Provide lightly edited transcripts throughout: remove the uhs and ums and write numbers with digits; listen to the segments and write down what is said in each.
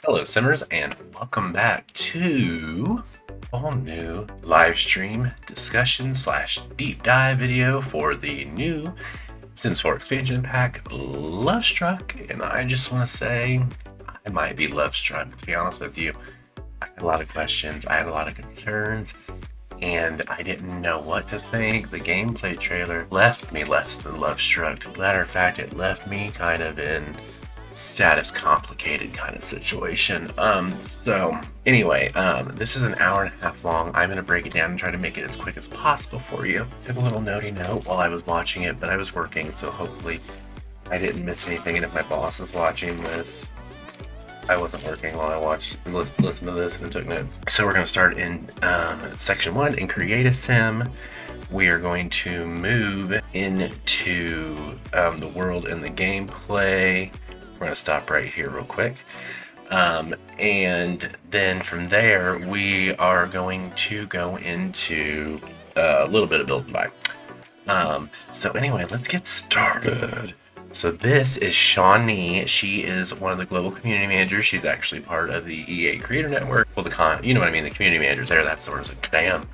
Hello, Simmers, and welcome back to all new live stream discussion slash deep dive video for the new Sims 4 expansion pack, LoveStruck. And I just want to say, I might be LoveStruck, to be honest with you. I had a lot of questions, I had a lot of concerns, and I didn't know what to think. The gameplay trailer left me less than LoveStruck. Matter of fact, it left me kind of in status complicated kind of situation. So anyway, this is an hour and a half long. I'm gonna break it down and try to make it as quick as possible for you. Took a little notey note while I was watching it, but I was working, so hopefully I didn't miss anything. And if my boss is watching this, I wasn't working while I watched and listened to this and took notes. So we're gonna start in section 1 and create a sim. We are going to move into the world and the gameplay. We're going to stop right here real quick. And then from there, we are going to go into a little bit of build and buy. So anyway, let's get started. So this is Shawnee. She is one of the global community managers. She's actually part of the EA Creator Network. Well, you know what I mean, the community managers there, that's sort of like, damn.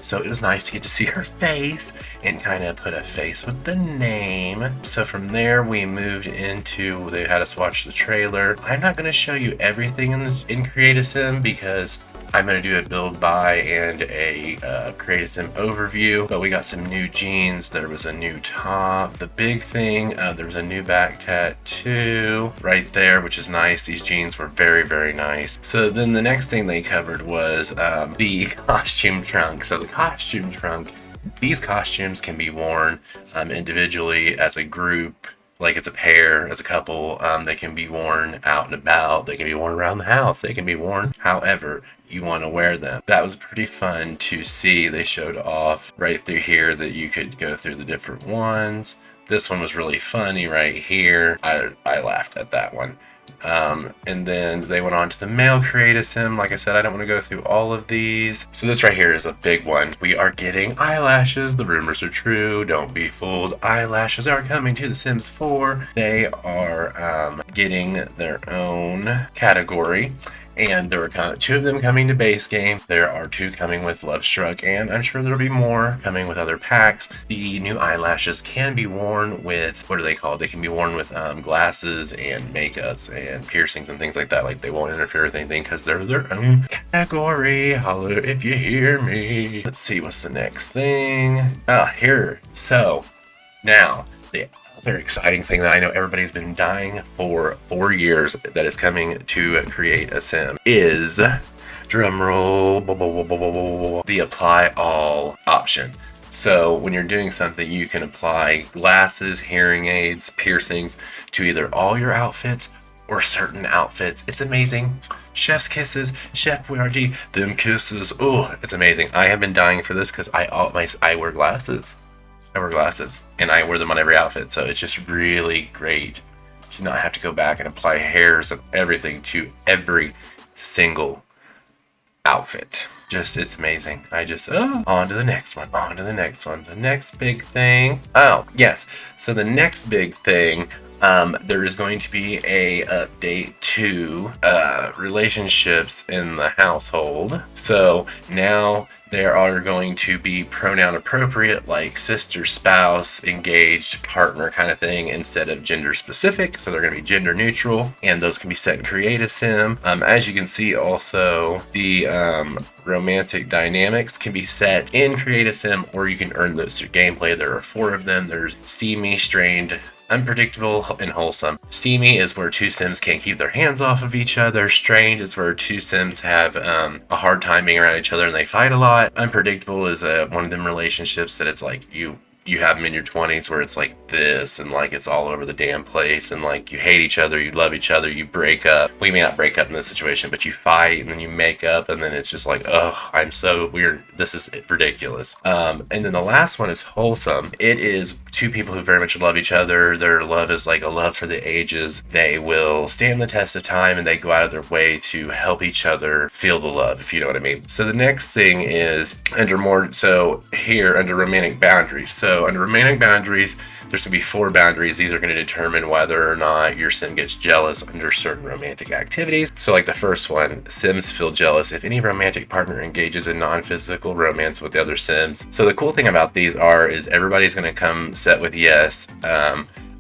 So it was nice to get to see her face and kind of put a face with the name. So from there, we moved into, they had us watch the trailer. I'm not going to show you everything in Create a Sim because I'm going to do a build buy and a Create a Sim overview, but we got some new jeans. There was a new top. The big thing, there was a new back tattoo right there, which is nice. These jeans were very, very nice. So then the next thing they covered was the costume trunk. So the costume trunk, these costumes can be worn individually, as a group, like as a pair, as a couple. They can be worn out and about. They can be worn around the house. They can be worn however you want to wear them. That was pretty fun to see. They showed off right through here that you could go through the different ones. This one was really funny right here. I laughed at that one. And then they went on to the male Create a Sim. Like I said, I don't want to go through all of these. So this right here is a big one. We are getting eyelashes. The rumors are true. Don't be fooled. Eyelashes are coming to The Sims 4. They are getting their own category. And there are 2 of them coming to base game. There are 2 coming with LoveStruck, and I'm sure there'll be more coming with other packs. The new eyelashes can be worn with, what are they called? They can be worn with glasses and makeups and piercings and things like that. Like, they won't interfere with anything because they're their own category. Holler if you hear me. Let's see, what's the next thing? Here. So, now, the very exciting thing that I know everybody's been dying for 4 years that is coming to Create a Sim is, drumroll, the apply all option. So when you're doing something, you can apply glasses, hearing aids, piercings to either all your outfits or certain outfits. It's amazing. Chef's kisses, Chef Boyardee, them kisses. Oh, it's amazing. I have been dying for this because I wear glasses. I wear glasses, and I wear them on every outfit, so it's just really great to not have to go back and apply hairs and everything to every single outfit. It's amazing. On to the next one, The next big thing. Oh, yes. So the next big thing, there is going to be a update to relationships in the household. So now there are going to be pronoun appropriate, like sister, spouse, engaged, partner kind of thing, instead of gender specific. So they're going to be gender neutral, and those can be set in Create a Sim. As you can see, also the romantic dynamics can be set in Create a Sim, or you can earn those through gameplay. There are 4 of them. There's steamy, strained, unpredictable, and wholesome. Steamy is where 2 Sims can't keep their hands off of each other. Strained is where 2 Sims have a hard time being around each other and they fight a lot. Unpredictable is one of them relationships that it's like you have them in your 20s where it's like this, and like it's all over the damn place, and like you hate each other, you love each other, you break up. We may not break up in this situation, but you fight and then you make up, and then it's just like, oh, I'm so weird. This is ridiculous. And then the last one is wholesome. It is 2 two people who very much love each other. Their love is like a love for the ages. They will stand the test of time, and they go out of their way to help each other feel the love, if you know what I mean. So the next thing is under romantic boundaries. So under romantic boundaries, there's going to be 4 boundaries. These are going to determine whether or not your sim gets jealous under certain romantic activities. So like the first one, sims feel jealous if any romantic partner engages in non-physical romance with the other sims. So the cool thing about these is everybody's going to come set with yes.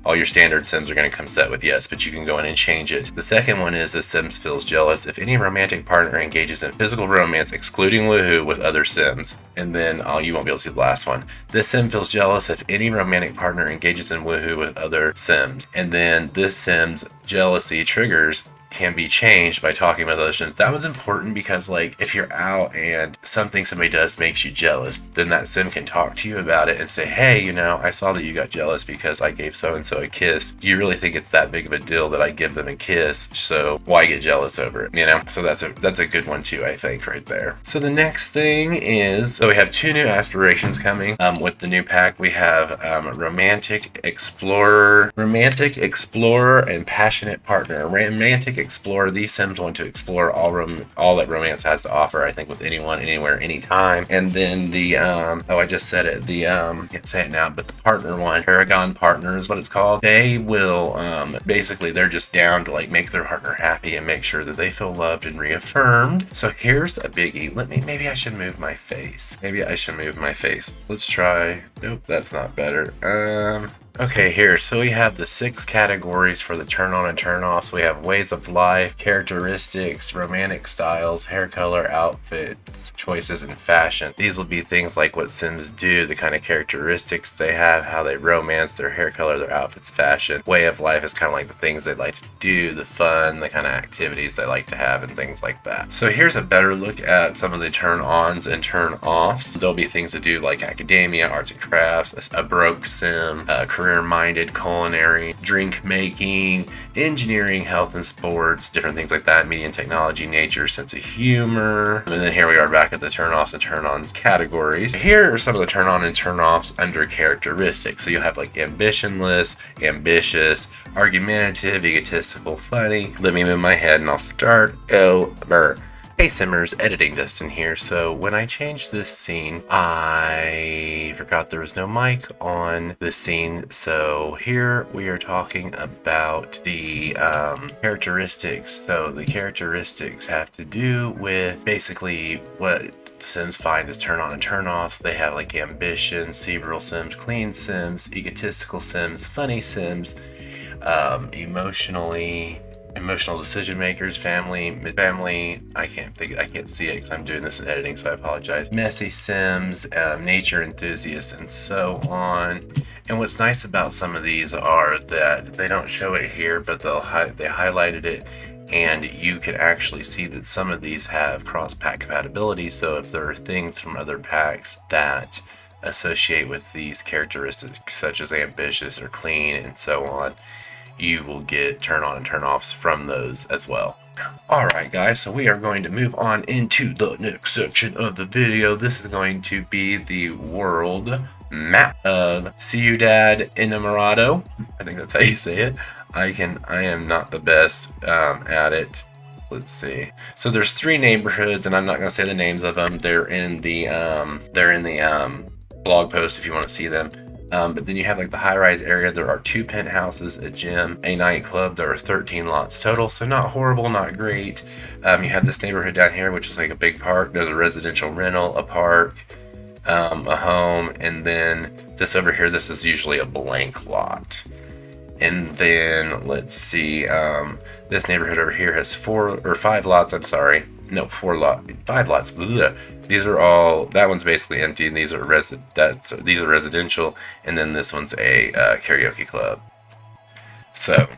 All your standard sims are going to come set with yes, but you can go in and change it. The second one is the sims feels jealous if any romantic partner engages in physical romance, excluding woohoo, with other sims. And then you won't be able to see the last one. This sim feels jealous if any romantic partner engages in woohoo with other sims. And then this sim's jealousy triggers can be changed by talking with other sims. That was important because, like, if you're out and something somebody does makes you jealous, then that sim can talk to you about it and say, hey, I saw that you got jealous because I gave so-and-so a kiss. Do you really think it's that big of a deal that I give them a kiss? So why get jealous over it, So that's a good one too, I think, right there. So the next thing is, we have 2 new aspirations coming with the new pack. We have Romantic Explorer, and Passionate Partner. Romantic Explorer, these sims want to explore all that romance has to offer, I think, with anyone, anywhere, anytime. And then the I just said it, the can't say it now, but the partner one, Paragon Partner is what it's called. They will basically, they're just down to like make their partner happy and make sure that they feel loved and reaffirmed. So here's a biggie. Maybe I should move my face. Let's try. Nope, that's not better. Okay, here, so we have the 6 categories for the turn on and turn off. So we have ways of life, characteristics, romantic styles, hair color, outfits, choices, and fashion. These will be things like what sims do, the kind of characteristics they have, how they romance, their hair color, their outfits, fashion. Way of life is kind of like the things they like to do, the fun, the kind of activities they like to have, and things like that. So here's a better look at some of the turn ons and turn offs. There'll be things to do like academia, arts and crafts, a broke sim, career-minded, culinary, drink making, engineering, health and sports, different things like that, media and technology, nature, sense of humor. And then here we are back at the turn-offs and turn-ons categories. Here are some of the turn-on and turn-offs under characteristics. So you'll have like ambitionless, ambitious, argumentative, egotistical, funny. Let me move my head and I'll start over. Hey Simmers, editing Dustin here. So when I changed this scene, I forgot there was no mic on this scene. So here we are talking about the characteristics. So the characteristics have to do with basically what sims find as turn on and turn offs. They have like ambition, cerebral sims, clean sims, egotistical sims, funny sims, emotional decision makers, family. I can't see it because I'm doing this in editing, so I apologize. Messy sims, nature enthusiasts, and so on. And what's nice about some of these are that they don't show it here, but they highlighted it, and you can actually see that some of these have cross-pack compatibility. So if there are things from other packs that associate with these characteristics, such as ambitious or clean and so on, you will get turn on and turn offs from those as well. Alright guys, so we are going to move on into the next section of the video. This is going to be the world map of Ciudad Enamorado. I think that's how you say it. I am not the best at it. Let's see. So there's 3 neighborhoods, and I'm not going to say the names of them. They're in the blog post if you want to see them. But then you have like the high-rise area. There are 2 penthouses, a gym, a nightclub. There are 13 lots total, so not horrible, not great. You have this neighborhood down here, which is like a big park. There's a residential rental, a park, a home, and then this over here, this is usually a blank lot. And then let's see, this neighborhood over here has 5 lots. I'm sorry. No, 5 lots. Blech. These are all, that one's basically empty, and these are residential, and then this one's a karaoke club. So,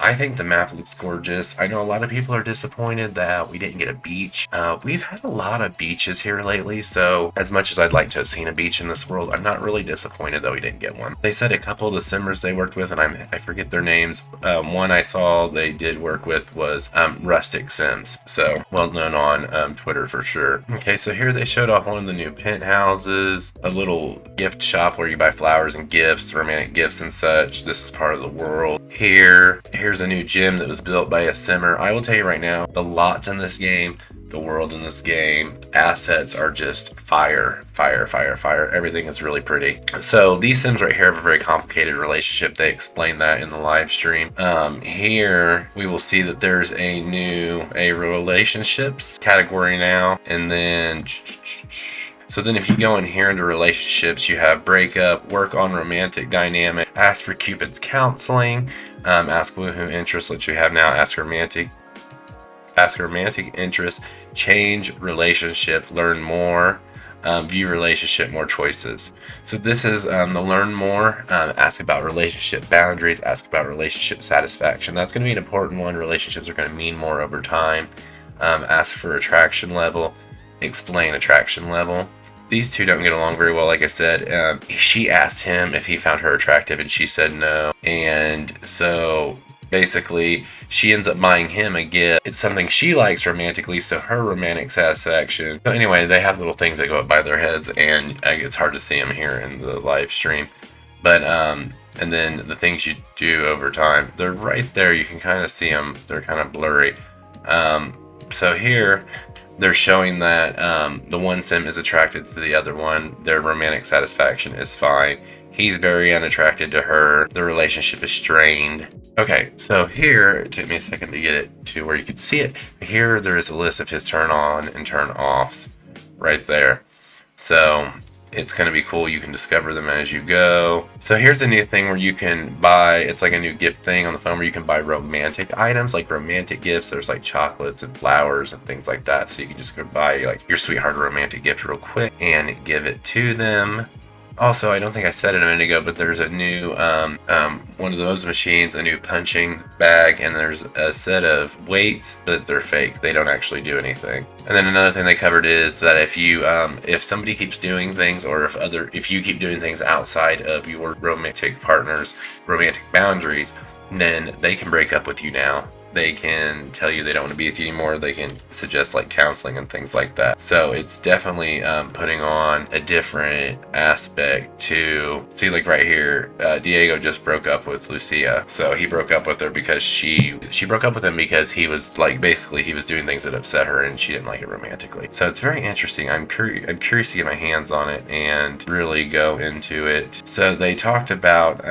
I think the map looks gorgeous. I know a lot of people are disappointed that we didn't get a beach. We've had a lot of beaches here lately, so as much as I'd like to have seen a beach in this world, I'm not really disappointed that we didn't get one. They said a couple of the simmers they worked with, and I forget their names. One I saw they did work with was Rustic Sims, so well known on Twitter for sure. Okay, so here they showed off one of the new penthouses, a little gift shop where you buy flowers and gifts, romantic gifts and such. This is part of the world. Here's a new gym that was built by a simmer. I will tell you right now, the lots in this game, the world in this game, assets are just fire, fire, fire, fire. Everything is really pretty. So these sims right here have a very complicated relationship. They explain that in the live stream. Here we will see that there's a relationships category now, and then so then if you go in here into relationships, you have breakup, work on romantic dynamic, ask for Cupid's counseling, ask woohoo interest, which you have now, ask romantic interest, change relationship, learn more, view relationship, more choices. So this is the learn more, ask about relationship boundaries, ask about relationship satisfaction. That's going to be an important one. Relationships are going to mean more over time. Ask for attraction level, explain attraction level. These two don't get along very well, like I said. She asked him if he found her attractive, and she said no. And so basically, she ends up buying him a gift. It's something she likes romantically, so her romantic satisfaction. So anyway, they have little things that go up by their heads, and it's hard to see them here in the live stream. But and then the things you do over time, they're right there. You can kind of see them. They're kind of blurry. So here, they're showing that the one sim is attracted to the other one. Their romantic satisfaction is fine. He's very unattracted to her. The relationship is strained. Okay, so here, it took me a second to get it to where you could see it. Here, there is a list of his turn on and turn offs right there. So it's going to be cool. You can discover them as you go. So here's a new thing where you can buy, it's like a new gift thing on the phone where you can buy romantic items, like romantic gifts. There's like chocolates and flowers and things like that. So you can just go buy like your sweetheart a romantic gift real quick and give it to them. Also, I don't think I said it a minute ago, but there's a new, one of those machines, a new punching bag, and there's a set of weights, but they're fake. They don't actually do anything. And then another thing they covered is that if you, if somebody keeps doing things, or if you keep doing things outside of your romantic partner's romantic boundaries, then they can break up with you now. They can tell you they don't want to be with you anymore. They can suggest like counseling and things like that. So it's definitely putting on a different aspect to see, like right here, Diego just broke up with Lucia. So he broke up with her because she broke up with him because he was like, basically he was doing things that upset her and she didn't like it romantically. So it's very interesting. I'm curious to get my hands on it and really go into it. So they talked about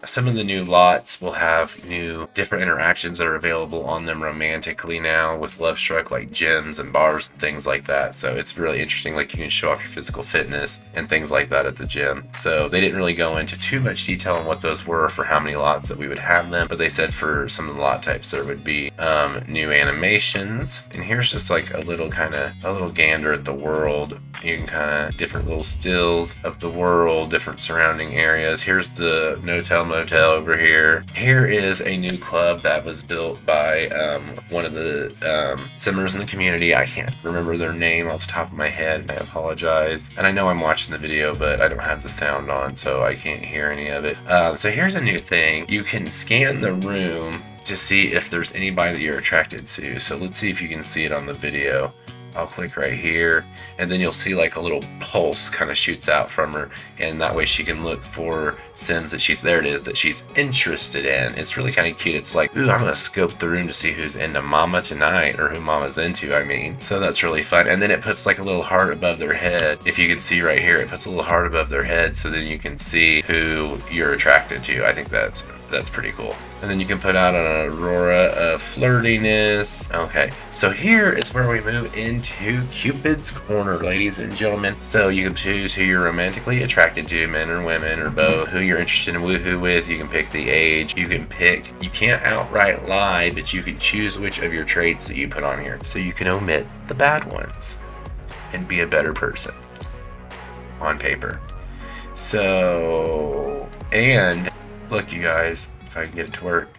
some of the new lots will have new different interactions that are available on them romantically now with LoveStruck, like gyms and bars and things like that. So it's really interesting. Like you can show off your physical fitness and things like that at the gym. So they didn't really go into too much detail on what those were for how many lots that we would have them, but they said for some of the lot types there would be new animations. And here's just like a little gander at the world. You can kind of different little stills of the world, different surrounding areas. Here's the no-tell motel over here. Here is a new club that was built by one of the simmers in the community. I can't remember their name off the top of my head, and I apologize. And I know I'm watching the video, but I don't have the sound on, so I can't hear any of it. So here's a new thing. You can scan the room to see if there's anybody that you're attracted to. So let's see if you can see it on the video. I'll click right here, and then you'll see like a little pulse kind of shoots out from her, and that way she can look for sims that she's interested in. It's really kind of cute. It's like, ooh, I'm gonna scope the room to see who's into mama tonight, or who mama's into, I mean. So that's really fun. And then it puts like a little heart above their head. If you can see right here, it puts a little heart above their head, so then you can see who you're attracted to. I think that's pretty cool. And then you can put out an aurora of flirtiness. Okay, so here is where we move into Cupid's Corner, ladies and gentlemen. So you can choose who you're romantically attracted to, men or women or both, who you're interested in woohoo with. You can pick the age. You can't outright lie, but you can choose which of your traits that you put on here. So you can omit the bad ones and be a better person on paper. So, and look, you guys, if I can get it to work.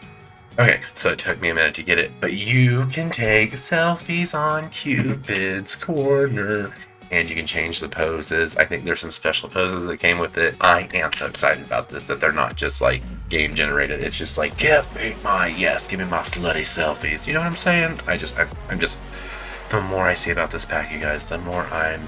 Okay, so it took me a minute to get it, but you can take selfies on Cupid's Corner. And you can change the poses. I think there's some special poses that came with it. I am so excited about this, that they're not just like game generated. It's just like, give me my slutty selfies. You know what I'm saying? I'm just, the more I see about this pack, you guys, the more I'm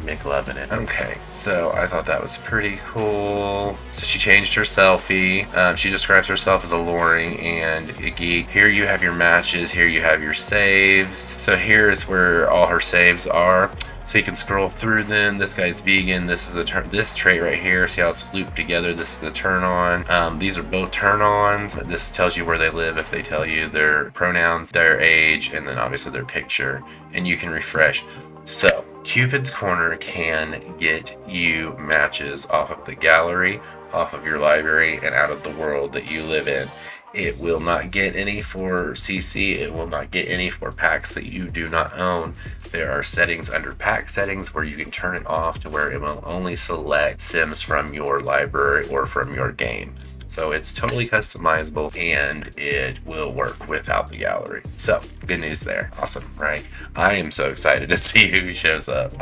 McLovin' it. Okay, so I thought that was pretty cool. So she changed her selfie. She describes herself as alluring and a geek. Here you have your matches. Here you have your saves. So here is where all her saves are. So you can scroll through them. This guy's vegan. This is this trait right here. See how it's looped together? This is the turn on. These are both turn ons. This tells you where they live if they tell you their pronouns, their age, and then obviously their picture. And you can refresh. So Cupid's Corner can get you matches off of the gallery, off of your library, and out of the world that you live in. It will not get any for CC. It will not get any for packs that you do not own. There are settings under pack settings where you can turn it off to where it will only select Sims from your library or from your game. So it's totally customizable and it will work without the gallery. So good news there. Awesome, right? I am so excited to see who shows up.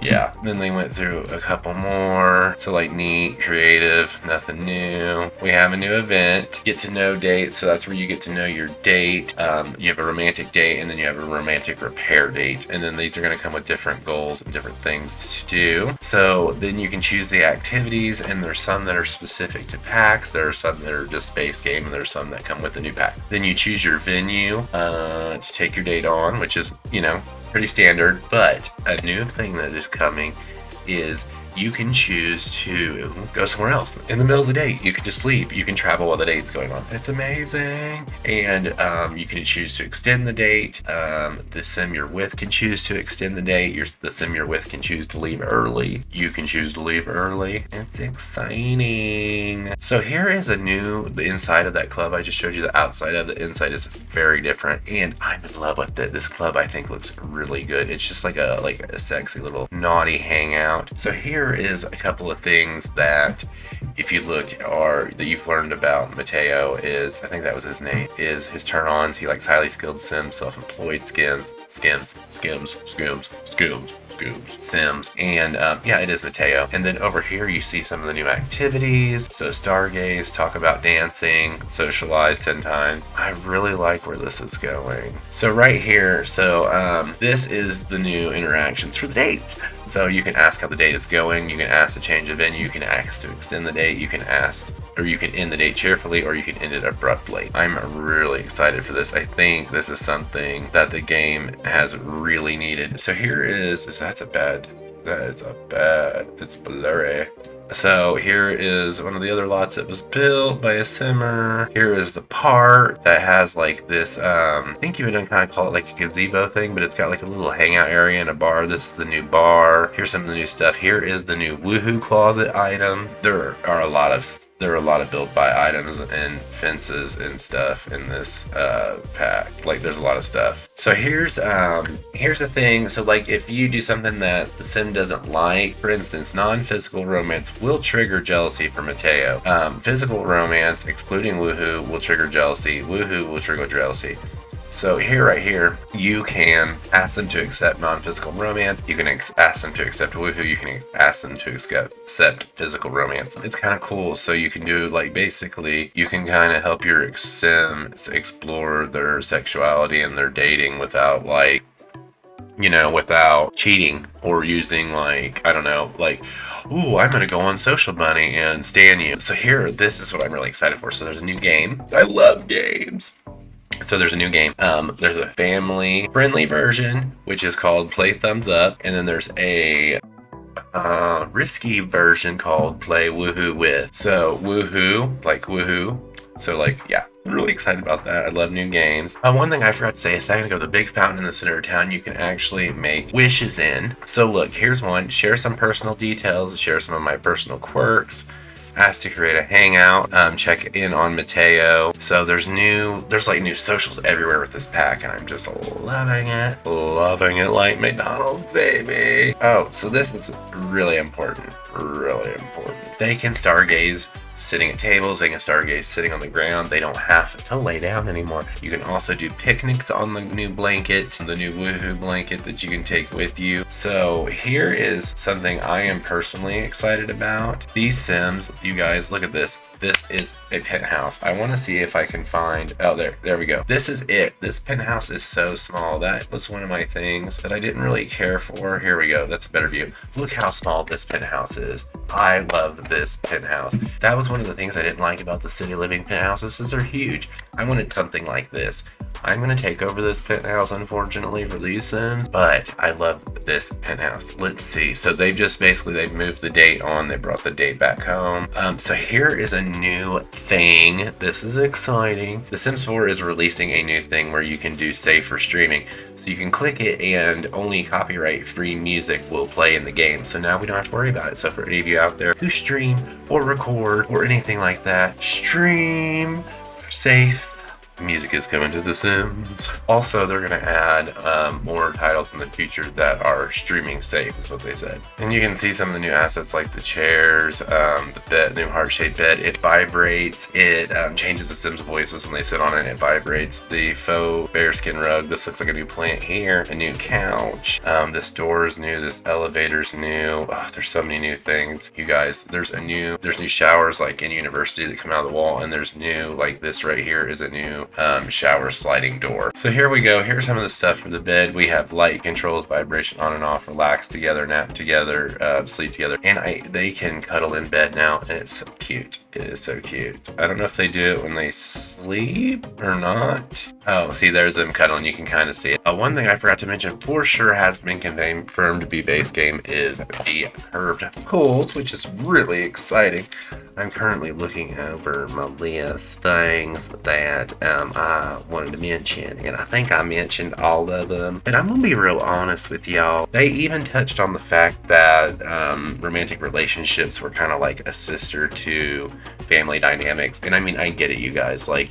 Yeah. Then they went through a couple more. So like neat, creative, nothing new. We have a new event, get to know date. So that's where you get to know your date. You have a romantic date and then you have a romantic repair date. And then these are going to come with different goals and different things to do. So then you can choose the activities, and there's some that are specific to packs. There are some that are just base game, and there's some that come with a new pack. Then you choose your venue to take your date on, which is, pretty standard. But a new thing that is coming is you can choose to go somewhere else in the middle of the date. You can just leave. You can travel while the date's going on. It's amazing. And you can choose to extend the date. The sim you're with can choose to extend the date. The sim you're with can choose to leave early. You can choose to leave early. It's exciting. So here is the inside of that club. I just showed you the outside of the inside is very different. And I'm in love with it. This club I think looks really good. It's just like a sexy little naughty hangout. So here is a couple of things that, if you look, that you've learned about Mateo. Is, I think that was his name, is his turn-ons. He likes highly skilled sims, self-employed sims, and yeah, it is Mateo. And then over here you see some of the new activities. So stargaze, talk about dancing, socialize 10 times. I really like where this is going. So right here, this is the new interactions for the dates. So you can ask how the date is going, you can ask to change the venue, you can ask to extend the date, you can end the date cheerfully, or you can end it abruptly. I'm really excited for this. I think this is something that the game has really needed. So here it's blurry. So here is one of the other lots that was built by a simmer. Here is the part that has like this, I think you would kind of call it like a gazebo thing, but it's got like a little hangout area and a bar. This is the new bar. Here's some of the new stuff. Here is the new woohoo closet item. There are a lot of build by items and fences and stuff in this pack. Like there's a lot of stuff. So here's the thing. So like if you do something that the sim doesn't like, for instance, non-physical romance will trigger jealousy for Mateo. Physical romance, excluding woohoo, will trigger jealousy. Woohoo will trigger jealousy. So right here, you can ask them to accept non-physical romance. You can ask them to accept woohoo. You can ask them to accept physical romance. It's kind of cool. So you can do basically, you can kind of help your sims explore their sexuality and their dating without without cheating or using ooh, I'm gonna go on Social Bunny and stan you. So here, this is what I'm really excited for. So there's a new game. I love games. So there's a new game. There's a family-friendly version, which is called Play Thumbs Up, and then there's a risky version called Play Woohoo With. So woohoo, like woohoo. So yeah, I'm really excited about that. I love new games. One thing I forgot to say a second ago, the big fountain in the center of town, you can actually make wishes in. So look, here's one. Share some personal details. Share some of my personal quirks. Asked to create a hangout, check in on Mateo. So there's new socials everywhere with this pack, and I'm just loving it like McDonald's, baby. Oh, so this is really important. They can stargaze sitting at tables. They can stargaze sitting on the ground. They don't have to lay down anymore. You can also do picnics on the new blanket, the new woohoo blanket that you can take with you. So here is something I am personally excited about. These Sims, you guys, look at this. This is a penthouse. I want to see if I can find, oh, there we go. This is it. This penthouse is so small. That was one of my things that I didn't really care for. Here we go. That's a better view. Look how small this penthouse is. I love this penthouse. That was one of the things I didn't like about the city living penthouses. These are huge. I wanted something like this. I'm going to take over this penthouse, unfortunately, for these Sims, but I love this penthouse. Let's see. So they've moved the date on. They brought the date back home. So here is a new thing. This is exciting. The Sims 4 is releasing a new thing where you can do save for streaming. So you can click it and only copyright-free music will play in the game. So now we don't have to worry about it. So for any of you out there who stream or record or anything like that, stream safe. Music is coming to The Sims. Also, they're going to add more titles in the future that are streaming safe, is what they said. And you can see some of the new assets like the chairs, the bed, new heart-shaped bed. It vibrates. It changes the Sims' voices when they sit on it. It vibrates. The faux bearskin rug. This looks like a new plant here. A new couch. This door is new. This elevator's new. Oh, there's so many new things. You guys, there's new showers like in University that come out of the wall, and there's new, like this right here is a new shower sliding door. So here we go. Here's some of the stuff for the bed. We have light controls, vibration on and off, relax together, nap together, sleep together, and they can cuddle in bed now, and it's so cute. It is so cute. I don't know if they do it when they sleep or not. Oh, see, there's them cuddling. You can kind of see it. One thing I forgot to mention for sure has been confirmed to be base game is the curved pools, which is really exciting. I'm currently looking over my list things that I wanted to mention, and I think I mentioned all of them. And I'm gonna be real honest with y'all. They even touched on the fact that romantic relationships were kind of like a sister to family dynamics. And I mean, I get it, you guys. Like,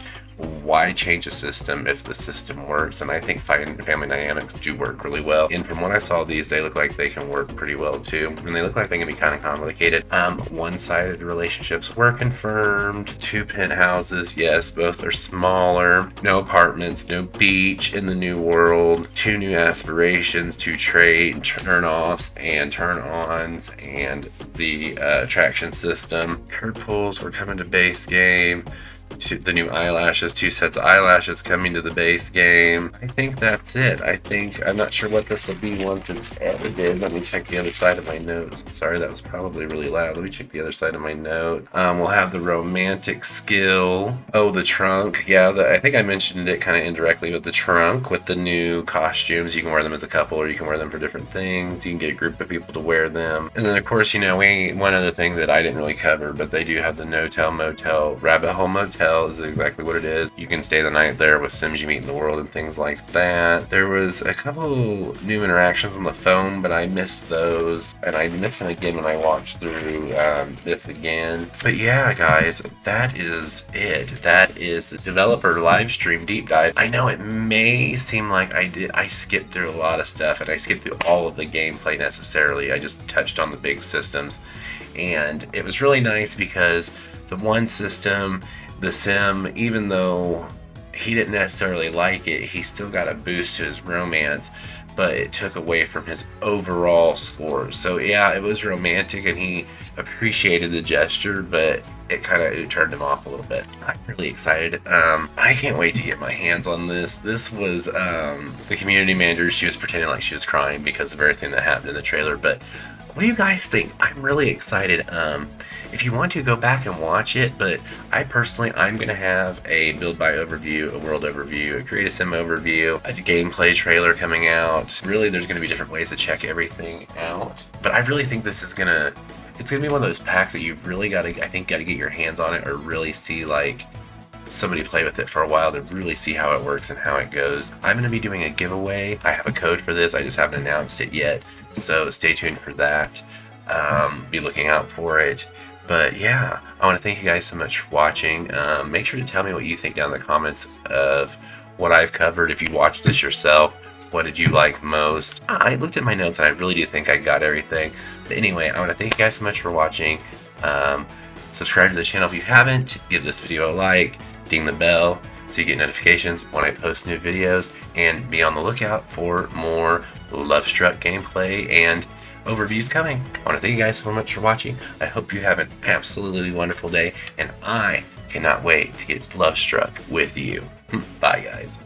why change a system if the system works? And I think family dynamics do work really well. And from what I saw, these, they look like they can work pretty well too. And they look like they can be kind of complicated. One-sided relationships were confirmed. 2 penthouses, yes, both are smaller. No apartments, no beach in the new world. 2 new aspirations, 2 trade turn-offs and turn-ons, and the attraction system. Curved pools were coming to base game. The new eyelashes, 2 sets of eyelashes coming to the base game. I think that's it. I'm not sure what this will be once it's edited. Let me check the other side of my notes. Sorry, that was probably really loud. Let me check the other side of my note. We'll have the romantic skill. Oh, the trunk. Yeah, I think I mentioned it kind of indirectly, but the trunk with the new costumes. You can wear them as a couple, or you can wear them for different things. You can get a group of people to wear them. And then, of course, one other thing that I didn't really cover, but they do have the no-tell motel, rabbit hole motel is exactly what it is. You can stay the night there with Sims you meet in the world and things like that. There was a couple new interactions on the phone, but I missed those, and I missed them again when I watched through this again. But yeah, guys, that is it. That is the developer live stream deep dive. I know it may seem like I skipped through a lot of stuff, and I skipped through all of the gameplay necessarily. I just touched on the big systems, and it was really nice because the one system, the Sim, even though he didn't necessarily like it, he still got a boost to his romance, but it took away from his overall score. So yeah, it was romantic and he appreciated the gesture, but it kind of turned him off a little bit. I'm really excited. I can't wait to get my hands on this. This was the community manager. She was pretending like she was crying because of everything that happened in the trailer, but what do you guys think? I'm really excited. If you want to, go back and watch it, but I'm going to have a build by overview, a world overview, a create a sim overview, a gameplay trailer coming out. Really, there's going to be different ways to check everything out. But I really think this is going to, it's going to be one of those packs that you've really got to get your hands on it, or really see like somebody play with it for a while to really see how it works and how it goes. I'm going to be doing a giveaway. I have a code for this. I just haven't announced it yet, so stay tuned for that. Be looking out for it. But yeah, I want to thank you guys so much for watching. Make sure to tell me what you think down in the comments of what I've covered. If you watched this yourself, what did you like most? I looked at my notes and I really do think I got everything. But anyway, I want to thank you guys so much for watching. Subscribe to the channel if you haven't. Give this video a like. Ding the bell so you get notifications when I post new videos. And be on the lookout for more LoveStruck gameplay and overviews coming. I want to thank you guys so much for watching. I hope you have an absolutely wonderful day. And I cannot wait to get LoveStruck with you. Bye, guys.